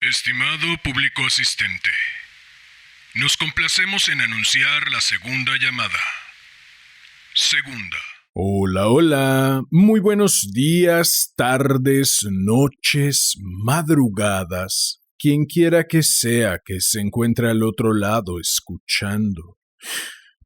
Estimado público asistente, nos complacemos en anunciar la segunda llamada. Segunda. Hola, hola. Muy buenos días, tardes, noches, madrugadas. Quien quiera que sea que se encuentre al otro lado escuchando.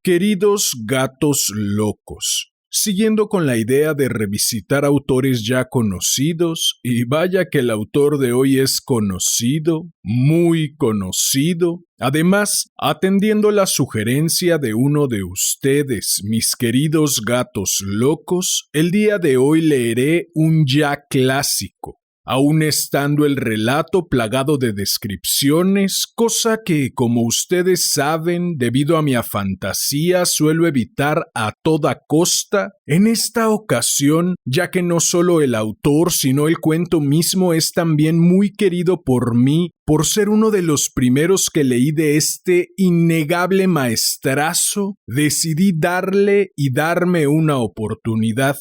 Queridos gatos locos, siguiendo con la idea de revisitar autores ya conocidos, y vaya que el autor de hoy es conocido, muy conocido. Además, atendiendo la sugerencia de uno de ustedes, mis queridos gatos locos, el día de hoy leeré un ya clásico, aún estando el relato plagado de descripciones, cosa que, como ustedes saben, debido a mi fantasía, suelo evitar a toda costa. En esta ocasión, ya que no solo el autor, sino el cuento mismo es también muy querido por mí, por ser uno de los primeros que leí de este innegable maestrazo, decidí darme una oportunidad.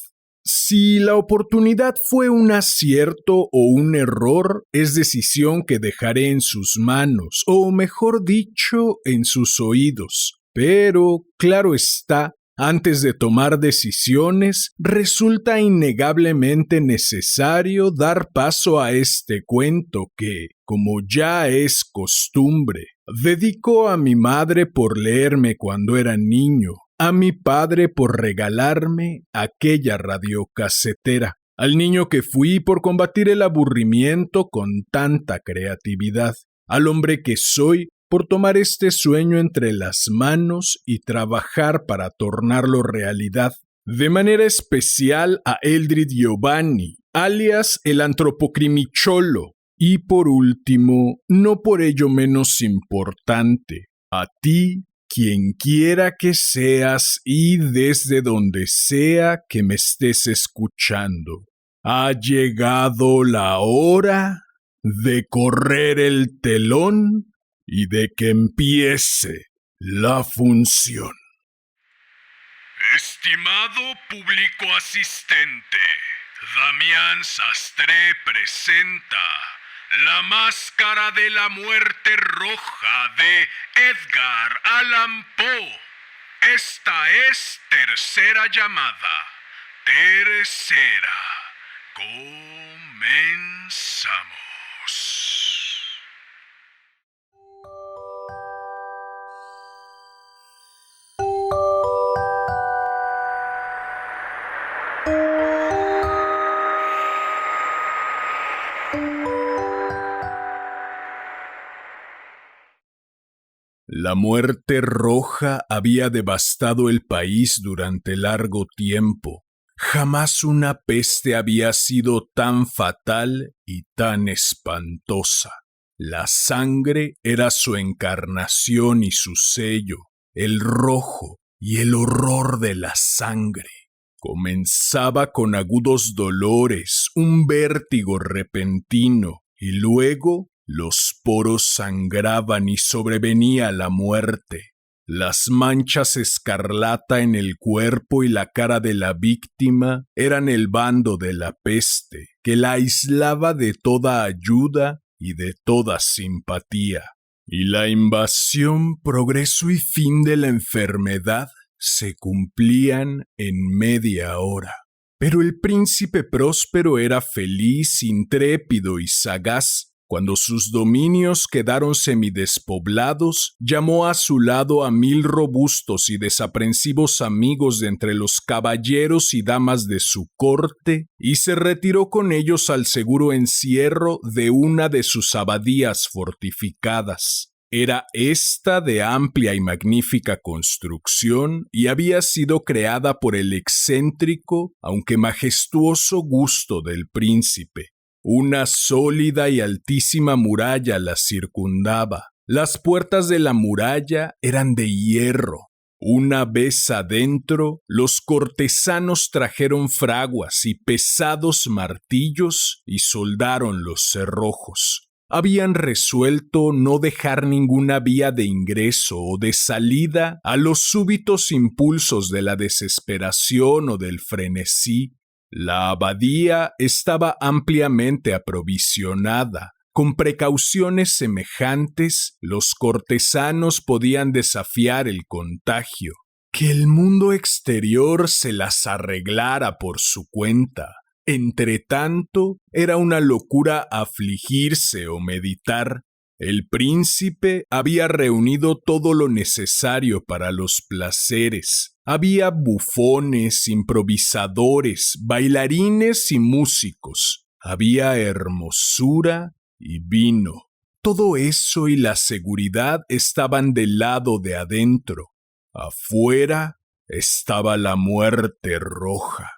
Si la oportunidad fue un acierto o un error, es decisión que dejaré en sus manos, o mejor dicho, en sus oídos. Pero, claro está, antes de tomar decisiones, resulta innegablemente necesario dar paso a este cuento que, como ya es costumbre, dedico a mi madre por leerme cuando era niño, a mi padre por regalarme aquella radiocasetera, al niño que fui por combatir el aburrimiento con tanta creatividad, al hombre que soy por tomar este sueño entre las manos y trabajar para tornarlo realidad. De manera especial a Eldrid Giovanni, alias el antropocrimicholo, y por último, no por ello menos importante, a ti, quien quiera que seas y desde donde sea que me estés escuchando. Ha llegado la hora de correr el telón y de que empiece la función. Estimado público asistente, Damián Sastre presenta La Máscara de la Muerte Roja de Edgar Allan Poe. Esta es tercera llamada. Tercera. Comenzamos. La muerte roja había devastado el país durante largo tiempo. Jamás una peste había sido tan fatal y tan espantosa. La sangre era su encarnación y su sello, el rojo y el horror de la sangre. Comenzaba con agudos dolores, un vértigo repentino, y luego los poros sangraban y sobrevenía la muerte. Las manchas escarlata en el cuerpo y la cara de la víctima eran el bando de la peste, que la aislaba de toda ayuda y de toda simpatía. Y la invasión, progreso y fin de la enfermedad se cumplían en media hora. Pero el príncipe próspero era feliz, intrépido y sagaz. Cuando sus dominios quedaron semidespoblados, llamó a su lado a 1000 robustos y desaprensivos amigos de entre los caballeros y damas de su corte y se retiró con ellos al seguro encierro de una de sus abadías fortificadas. Era esta de amplia y magnífica construcción y había sido creada por el excéntrico, aunque majestuoso gusto del príncipe. Una sólida y altísima muralla la circundaba. Las puertas de la muralla eran de hierro. Una vez adentro, los cortesanos trajeron fraguas y pesados martillos y soldaron los cerrojos. Habían resuelto no dejar ninguna vía de ingreso o de salida a los súbitos impulsos de la desesperación o del frenesí. La abadía estaba ampliamente aprovisionada. Con precauciones semejantes, los cortesanos podían desafiar el contagio. Que el mundo exterior se las arreglara por su cuenta. Entretanto, era una locura afligirse o meditar. El príncipe había reunido todo lo necesario para los placeres. Había bufones, improvisadores, bailarines y músicos. Había hermosura y vino. Todo eso y la seguridad estaban del lado de adentro. Afuera estaba la muerte roja.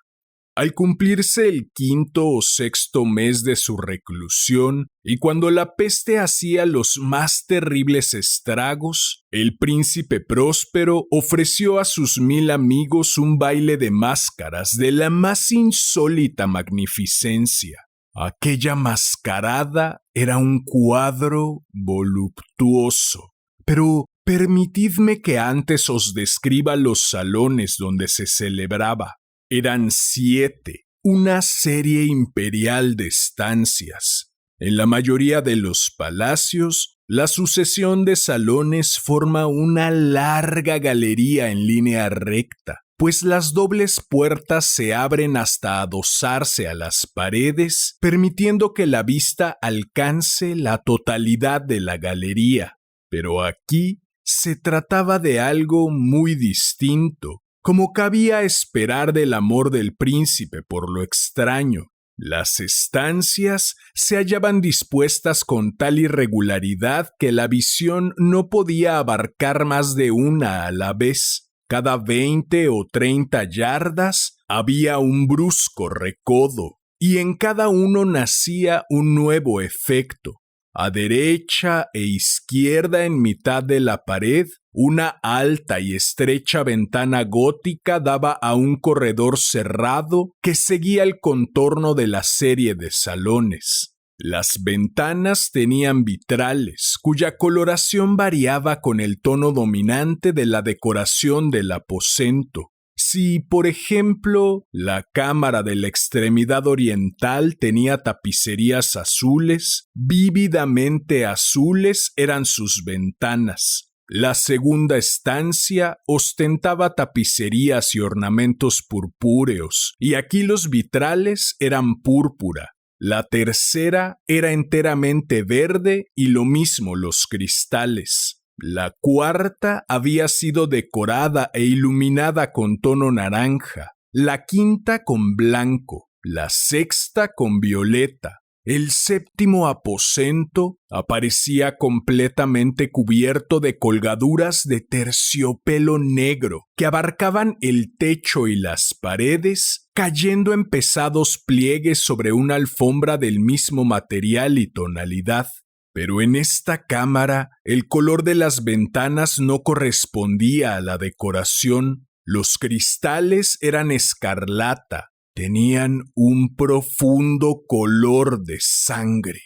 Al cumplirse el 5º o 6º mes de su reclusión, y cuando la peste hacía los más terribles estragos, el príncipe Próspero ofreció a sus 1000 amigos un baile de máscaras de la más insólita magnificencia. Aquella mascarada era un cuadro voluptuoso. Pero permitidme que antes os describa los salones donde se celebraba. Eran 7, una serie imperial de estancias. En la mayoría de los palacios, la sucesión de salones forma una larga galería en línea recta, pues las dobles puertas se abren hasta adosarse a las paredes, permitiendo que la vista alcance la totalidad de la galería. Pero aquí se trataba de algo muy distinto. Como cabía esperar del amor del príncipe por lo extraño, las estancias se hallaban dispuestas con tal irregularidad que la visión no podía abarcar más de una a la vez. Cada 20 o 30 yardas había un brusco recodo, y en cada uno nacía un nuevo efecto. A derecha e izquierda en mitad de la pared, una alta y estrecha ventana gótica daba a un corredor cerrado que seguía el contorno de la serie de salones. Las ventanas tenían vitrales, cuya coloración variaba con el tono dominante de la decoración del aposento. Si, por ejemplo, la cámara de la extremidad oriental tenía tapicerías azules, vívidamente azules eran sus ventanas. La segunda estancia ostentaba tapicerías y ornamentos purpúreos, y aquí los vitrales eran púrpura. La tercera era enteramente verde y lo mismo los cristales. La cuarta había sido decorada e iluminada con tono naranja, la quinta con blanco, la sexta con violeta. El 7º aposento aparecía completamente cubierto de colgaduras de terciopelo negro que abarcaban el techo y las paredes, cayendo en pesados pliegues sobre una alfombra del mismo material y tonalidad. Pero en esta cámara, el color de las ventanas no correspondía a la decoración. Los cristales eran escarlata, tenían un profundo color de sangre.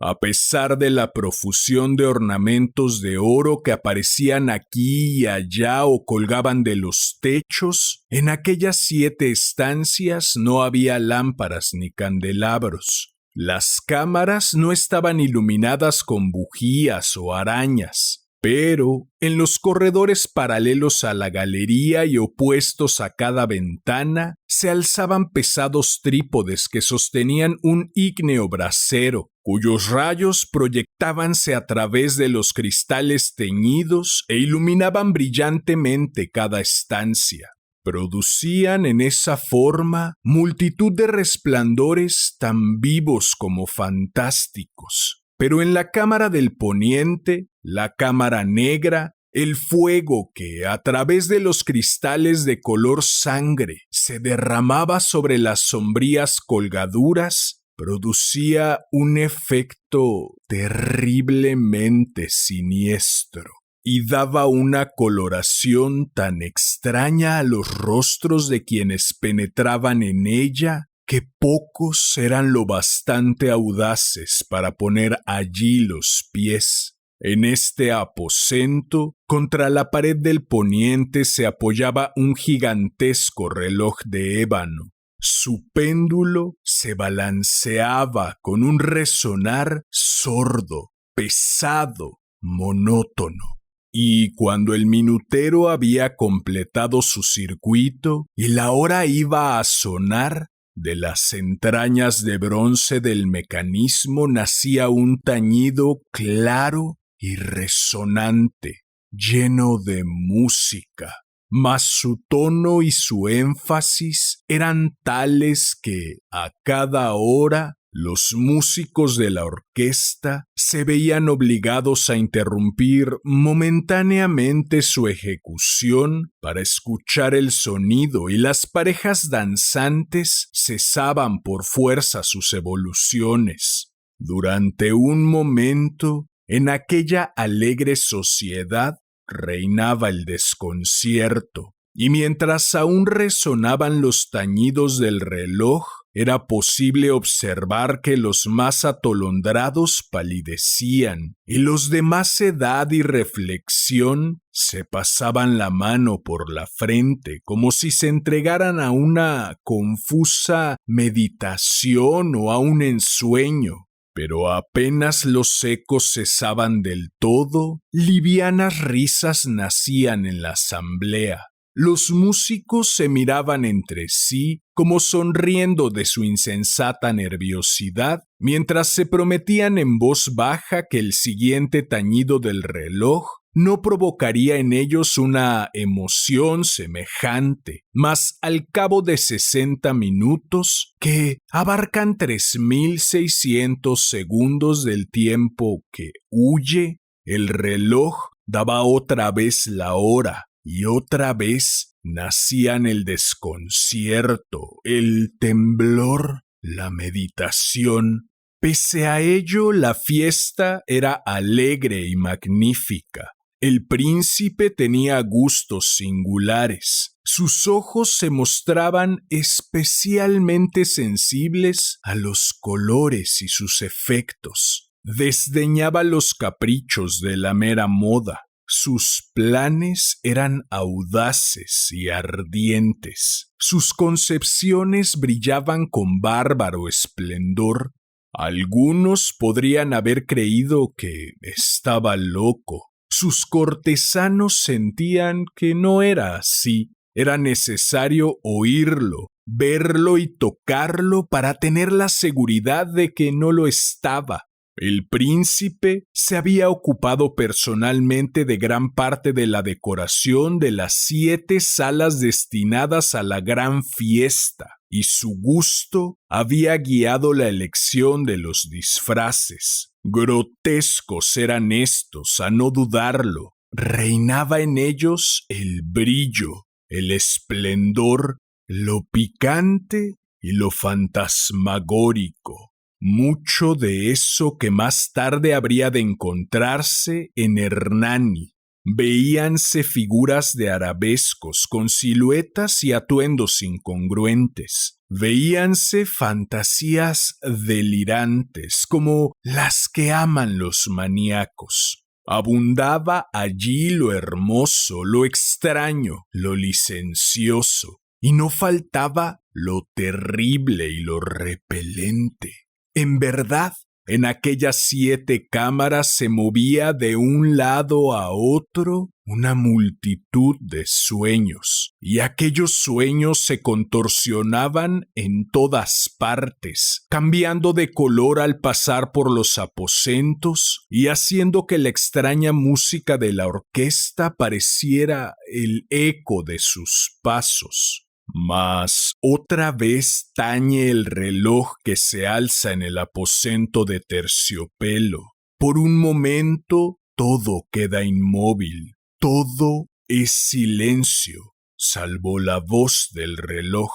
A pesar de la profusión de ornamentos de oro que aparecían aquí y allá o colgaban de los techos, en aquellas 7 estancias no había lámparas ni candelabros. Las cámaras no estaban iluminadas con bujías o arañas, pero en los corredores paralelos a la galería y opuestos a cada ventana se alzaban pesados trípodes que sostenían un ígneo brasero, cuyos rayos proyectábanse a través de los cristales teñidos e iluminaban brillantemente cada estancia. Producían en esa forma multitud de resplandores tan vivos como fantásticos. Pero en la cámara del poniente, la cámara negra, el fuego que, a través de los cristales de color sangre, se derramaba sobre las sombrías colgaduras, producía un efecto terriblemente siniestro. Y daba una coloración tan extraña a los rostros de quienes penetraban en ella que pocos eran lo bastante audaces para poner allí los pies. En este aposento, contra la pared del poniente se apoyaba un gigantesco reloj de ébano. Su péndulo se balanceaba con un resonar sordo, pesado, monótono. Y cuando el minutero había completado su circuito y la hora iba a sonar, de las entrañas de bronce del mecanismo nacía un tañido claro y resonante, lleno de música. Mas su tono y su énfasis eran tales que, a cada hora, los músicos de la orquesta se veían obligados a interrumpir momentáneamente su ejecución para escuchar el sonido, y las parejas danzantes cesaban por fuerza sus evoluciones. Durante un momento, en aquella alegre sociedad, reinaba el desconcierto, y mientras aún resonaban los tañidos del reloj, era posible observar que los más atolondrados palidecían y los de más edad y reflexión se pasaban la mano por la frente como si se entregaran a una confusa meditación o a un ensueño. Pero apenas los ecos cesaban del todo, livianas risas nacían en la asamblea. Los músicos se miraban entre sí como sonriendo de su insensata nerviosidad, mientras se prometían en voz baja que el siguiente tañido del reloj no provocaría en ellos una emoción semejante, mas al cabo de 60 minutos, que abarcan 3600 segundos del tiempo que huye, el reloj daba otra vez la hora. Y otra vez nacían el desconcierto, el temblor, la meditación. Pese a ello, la fiesta era alegre y magnífica. El príncipe tenía gustos singulares. Sus ojos se mostraban especialmente sensibles a los colores y sus efectos. Desdeñaba los caprichos de la mera moda. Sus planes eran audaces y ardientes. Sus concepciones brillaban con bárbaro esplendor. Algunos podrían haber creído que estaba loco. Sus cortesanos sentían que no era así. Era necesario oírlo, verlo y tocarlo para tener la seguridad de que no lo estaba. El príncipe se había ocupado personalmente de gran parte de la decoración de las 7 salas destinadas a la gran fiesta, y su gusto había guiado la elección de los disfraces. Grotescos eran estos, a no dudarlo. Reinaba en ellos el brillo, el esplendor, lo picante y lo fantasmagórico. Mucho de eso que más tarde habría de encontrarse en Hernani. Veíanse figuras de arabescos con siluetas y atuendos incongruentes. Veíanse fantasías delirantes como las que aman los maníacos. Abundaba allí lo hermoso, lo extraño, lo licencioso, y no faltaba lo terrible y lo repelente. En verdad, en aquellas 7 cámaras se movía de un lado a otro una multitud de sueños, y aquellos sueños se contorsionaban en todas partes, cambiando de color al pasar por los aposentos y haciendo que la extraña música de la orquesta pareciera el eco de sus pasos. Mas otra vez tañe el reloj que se alza en el aposento de terciopelo. Por un momento todo queda inmóvil, todo es silencio, salvo la voz del reloj.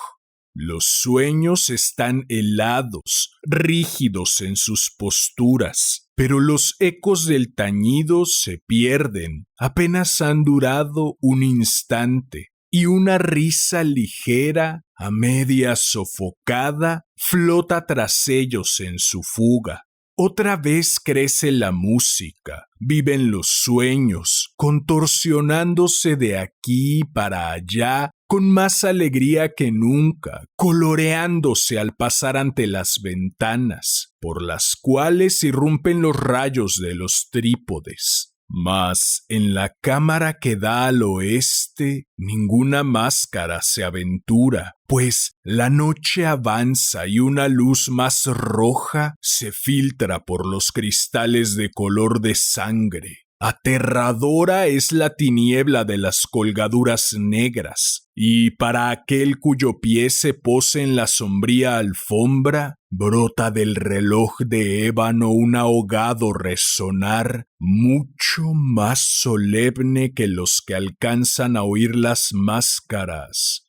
Los sueños están helados, rígidos en sus posturas, pero los ecos del tañido se pierden, apenas han durado un instante. Y una risa ligera, a media sofocada, flota tras ellos en su fuga. Otra vez crece la música, viven los sueños, contorsionándose de aquí para allá con más alegría que nunca, coloreándose al pasar ante las ventanas, por las cuales irrumpen los rayos de los trípodes. Mas en la cámara que da al oeste, ninguna máscara se aventura, pues la noche avanza y una luz más roja se filtra por los cristales de color de sangre. Aterradora es la tiniebla de las colgaduras negras, y para aquel cuyo pie se pose en la sombría alfombra, brota del reloj de ébano un ahogado resonar mucho más solemne que los que alcanzan a oír las máscaras,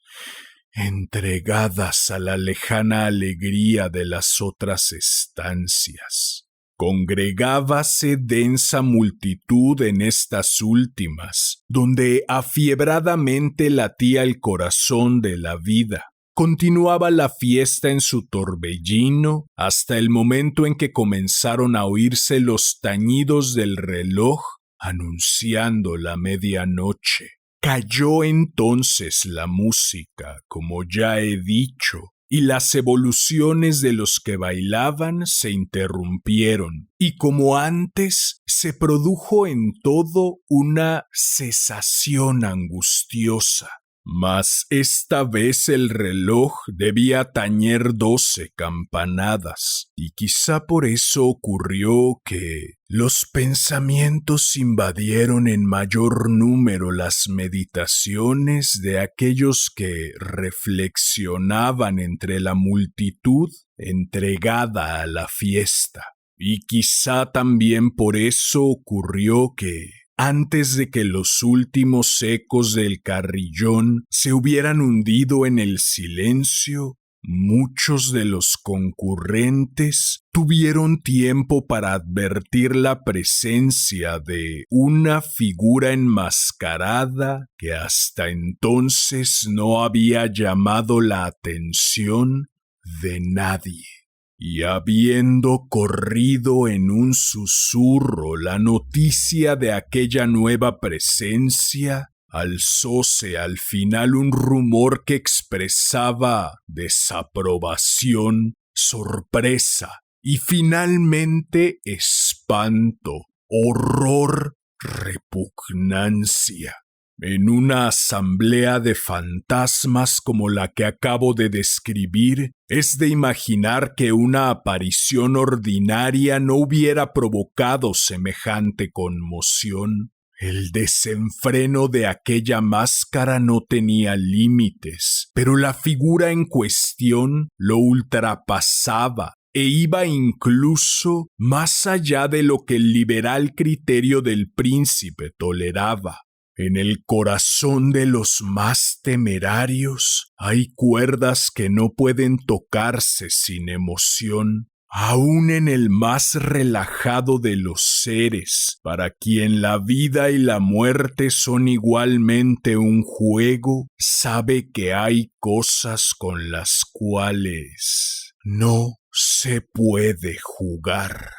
entregadas a la lejana alegría de las otras estancias. Congregábase densa multitud en estas últimas, donde afiebradamente latía el corazón de la vida. Continuaba la fiesta en su torbellino hasta el momento en que comenzaron a oírse los tañidos del reloj anunciando la medianoche. Cayó entonces la música, como ya he dicho, y las evoluciones de los que bailaban se interrumpieron, y como antes se produjo en todo una cesación angustiosa. Mas esta vez el reloj debía tañer 12 campanadas, y quizá por eso ocurrió que los pensamientos invadieron en mayor número las meditaciones de aquellos que reflexionaban entre la multitud entregada a la fiesta. Y quizá también por eso ocurrió que antes de que los últimos ecos del carrillón se hubieran hundido en el silencio, muchos de los concurrentes tuvieron tiempo para advertir la presencia de una figura enmascarada que hasta entonces no había llamado la atención de nadie. Y habiendo corrido en un susurro la noticia de aquella nueva presencia, alzóse al final un rumor que expresaba desaprobación, sorpresa y finalmente espanto, horror, repugnancia. En una asamblea de fantasmas como la que acabo de describir, es de imaginar que una aparición ordinaria no hubiera provocado semejante conmoción. El desenfreno de aquella máscara no tenía límites, pero la figura en cuestión lo ultrapasaba e iba incluso más allá de lo que el liberal criterio del príncipe toleraba. En el corazón de los más temerarios hay cuerdas que no pueden tocarse sin emoción. Aún en el más relajado de los seres, para quien la vida y la muerte son igualmente un juego, sabe que hay cosas con las cuales no se puede jugar.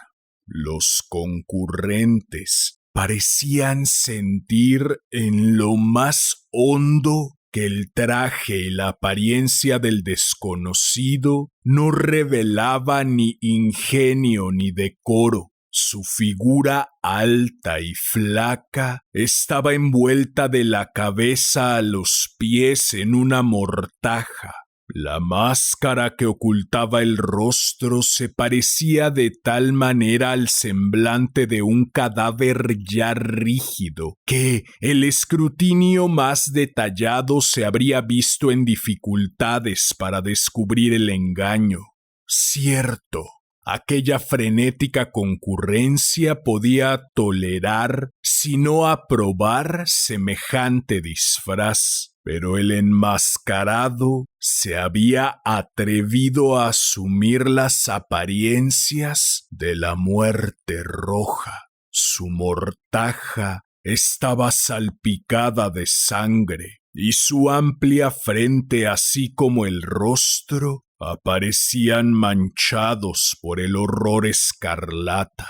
Los concurrentes parecían sentir en lo más hondo que el traje y la apariencia del desconocido no revelaba ni ingenio ni decoro. Su figura alta y flaca estaba envuelta de la cabeza a los pies en una mortaja. La máscara que ocultaba el rostro se parecía de tal manera al semblante de un cadáver ya rígido que el escrutinio más detallado se habría visto en dificultades para descubrir el engaño. Cierto, aquella frenética concurrencia podía tolerar, si no aprobar, semejante disfraz. Pero el enmascarado se había atrevido a asumir las apariencias de la muerte roja. Su mortaja estaba salpicada de sangre y su amplia frente, así como el rostro, aparecían manchados por el horror escarlata.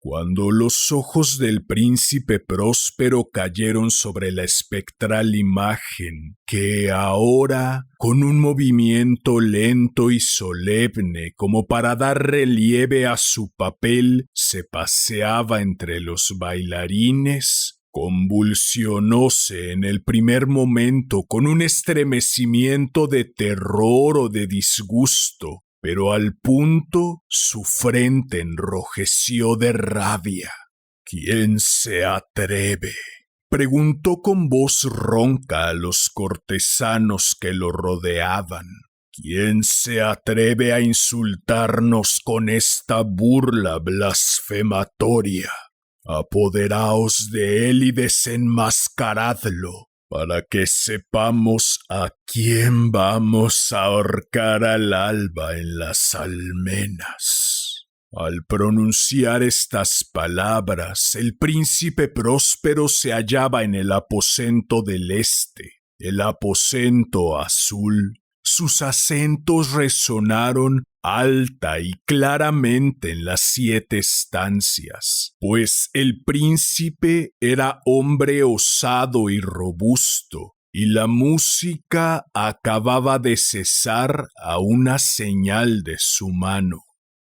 Cuando los ojos del príncipe Próspero cayeron sobre la espectral imagen que ahora, con un movimiento lento y solemne como para dar relieve a su papel, se paseaba entre los bailarines, convulsionóse en el primer momento con un estremecimiento de terror o de disgusto, pero al punto su frente enrojeció de rabia. ¿Quién se atreve?, preguntó con voz ronca a los cortesanos que lo rodeaban. ¿Quién se atreve a insultarnos con esta burla blasfematoria? Apoderaos de él y desenmascaradlo, para que sepamos a quién vamos a ahorcar al alba en las almenas. Al pronunciar estas palabras, el príncipe Próspero se hallaba en el aposento del este, el aposento azul. Sus acentos resonaron alta y claramente en las 7 estancias, pues el príncipe era hombre osado y robusto, y la música acababa de cesar a una señal de su mano.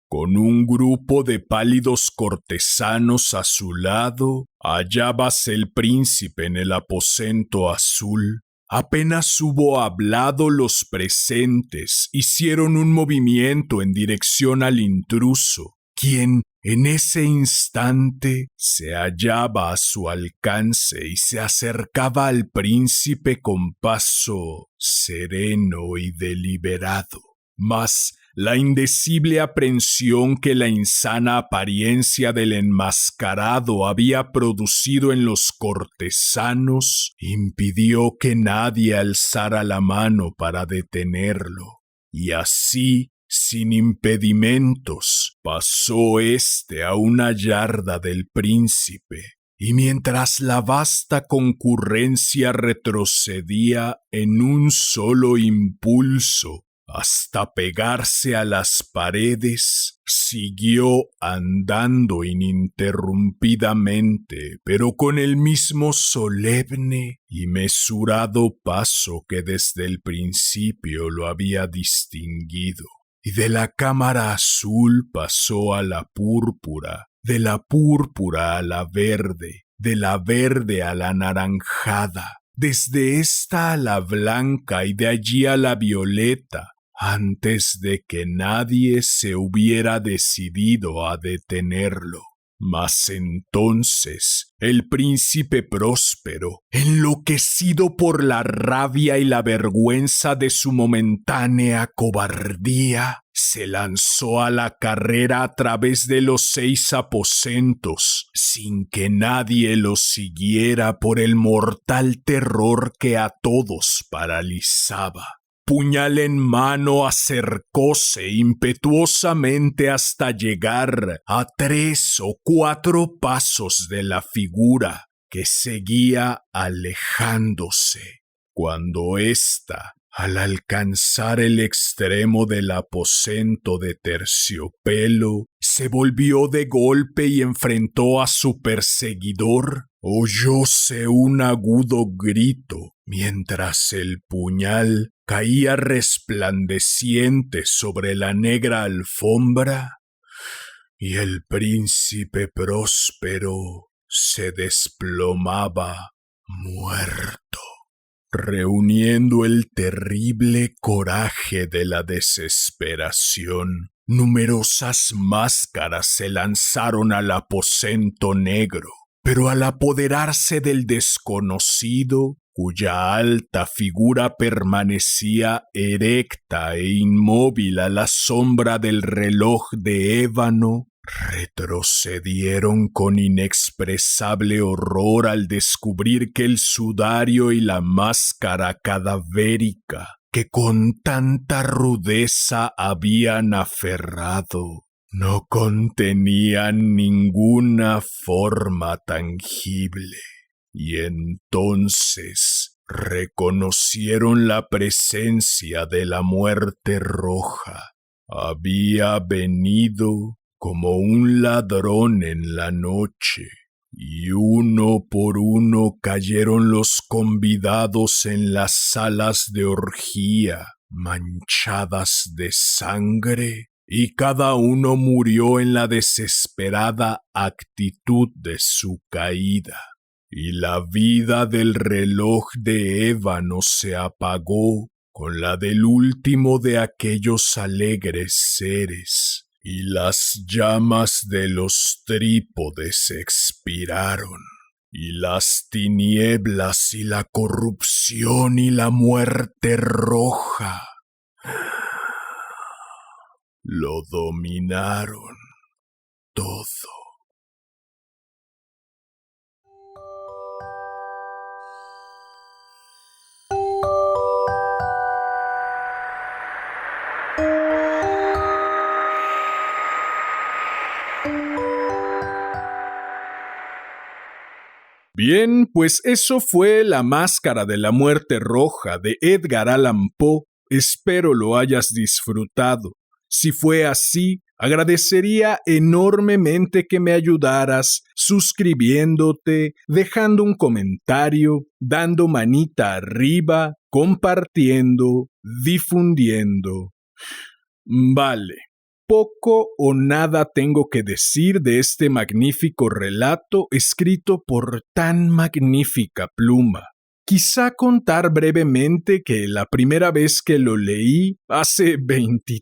Con un grupo de pálidos cortesanos a su lado, hallábase el príncipe en el aposento azul. Apenas hubo hablado, los presentes hicieron un movimiento en dirección al intruso, quien en ese instante se hallaba a su alcance y se acercaba al príncipe con paso sereno y deliberado. Mas la indecible aprensión que la insana apariencia del enmascarado había producido en los cortesanos impidió que nadie alzara la mano para detenerlo, y así, sin impedimentos, pasó éste a una yarda del príncipe, y mientras la vasta concurrencia retrocedía en un solo impulso, hasta pegarse a las paredes, siguió andando ininterrumpidamente, pero con el mismo solemne y mesurado paso que desde el principio lo había distinguido. Y de la cámara azul pasó a la púrpura, de la púrpura a la verde, de la verde a la anaranjada, desde esta a la blanca y de allí a la violeta, antes de que nadie se hubiera decidido a detenerlo. Mas entonces el príncipe Próspero, enloquecido por la rabia y la vergüenza de su momentánea cobardía, se lanzó a la carrera a través de los 6 aposentos, sin que nadie lo siguiera por el mortal terror que a todos paralizaba. Puñal en mano, acercóse impetuosamente hasta llegar a 3 o 4 pasos de la figura, que seguía alejándose, cuando ésta, al alcanzar el extremo del aposento de terciopelo, se volvió de golpe y enfrentó a su perseguidor. Oyóse un agudo grito, mientras el puñal caía resplandeciente sobre la negra alfombra, y el príncipe Próspero se desplomaba muerto. Reuniendo el terrible coraje de la desesperación, numerosas máscaras se lanzaron al aposento negro, pero al apoderarse del desconocido, cuya alta figura permanecía erecta e inmóvil a la sombra del reloj de ébano, retrocedieron con inexpresable horror al descubrir que el sudario y la máscara cadavérica que con tanta rudeza habían aferrado no contenían ninguna forma tangible. Y entonces reconocieron la presencia de la muerte roja. Había venido como un ladrón en la noche, y uno por uno cayeron los convidados en las salas de orgía, manchadas de sangre, y cada uno murió en la desesperada actitud de su caída. Y la vida del reloj de ébano se apagó con la del último de aquellos alegres seres, y las llamas de los trípodes expiraron, y las tinieblas y la corrupción y la muerte roja lo dominaron todo. Bien, pues eso fue La Máscara de la Muerte Roja de Edgar Allan Poe. Espero lo hayas disfrutado. Si fue así, agradecería enormemente que me ayudaras suscribiéndote, dejando un comentario, dando manita arriba, compartiendo, difundiendo. Vale. Poco o nada tengo que decir de este magnífico relato escrito por tan magnífica pluma. Quizá contar brevemente que la primera vez que lo leí, hace 20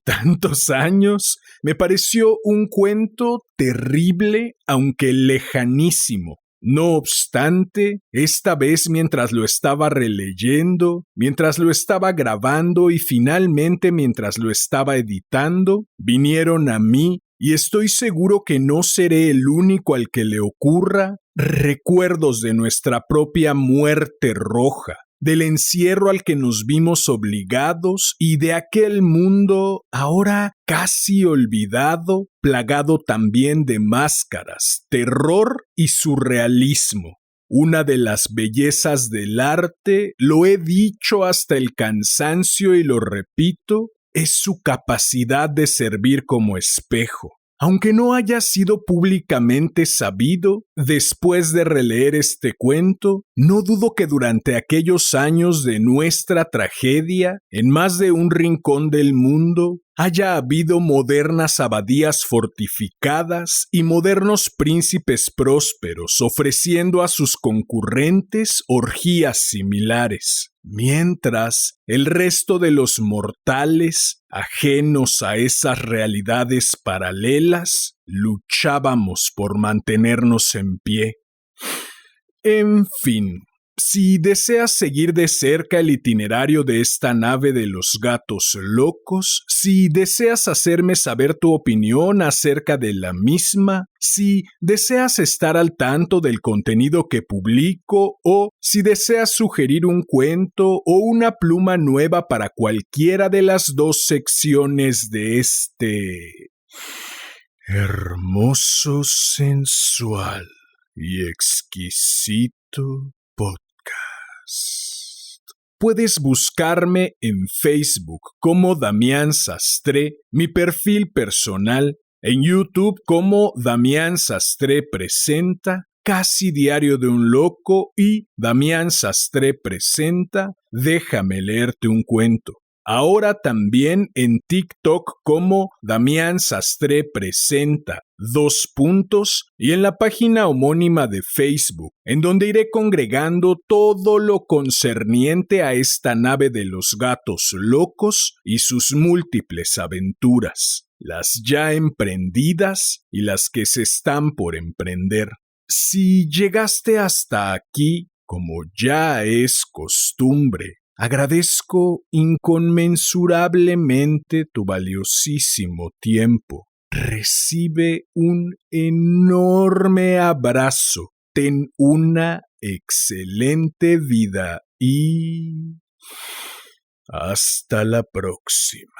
años, me pareció un cuento terrible, aunque lejanísimo. No obstante, esta vez mientras lo estaba releyendo, mientras lo estaba grabando y finalmente mientras lo estaba editando, vinieron a mí, y estoy seguro que no seré el único al que le ocurra, recuerdos de nuestra propia muerte roja, del encierro al que nos vimos obligados y de aquel mundo ahora casi olvidado, plagado también de máscaras, terror y surrealismo. Una de las bellezas del arte, lo he dicho hasta el cansancio y lo repito, es su capacidad de servir como espejo. Aunque no haya sido públicamente sabido, después de releer este cuento, no dudo que durante aquellos años de nuestra tragedia, en más de un rincón del mundo, haya habido modernas abadías fortificadas y modernos príncipes prósperos ofreciendo a sus concurrentes orgías similares, mientras el resto de los mortales, ajenos a esas realidades paralelas, luchábamos por mantenernos en pie. En fin, si deseas seguir de cerca el itinerario de esta nave de los gatos locos, si deseas hacerme saber tu opinión acerca de la misma, si deseas estar al tanto del contenido que publico o si deseas sugerir un cuento o una pluma nueva para cualquiera de las dos secciones de este hermoso, sensual y exquisito podcast. Puedes buscarme en Facebook como Damián Sastre, mi perfil personal, en YouTube como Damián Sastre Presenta, Casi Diario de un Loco y Damián Sastre Presenta, Déjame leerte un cuento. Ahora también en TikTok como Damián Sastre Presenta, y en la página homónima de Facebook, en donde iré congregando todo lo concerniente a esta nave de los gatos locos y sus múltiples aventuras, las ya emprendidas y las que se están por emprender. Si llegaste hasta aquí, como ya es costumbre, agradezco inconmensurablemente tu valiosísimo tiempo. Recibe un enorme abrazo. Ten una excelente vida y hasta la próxima.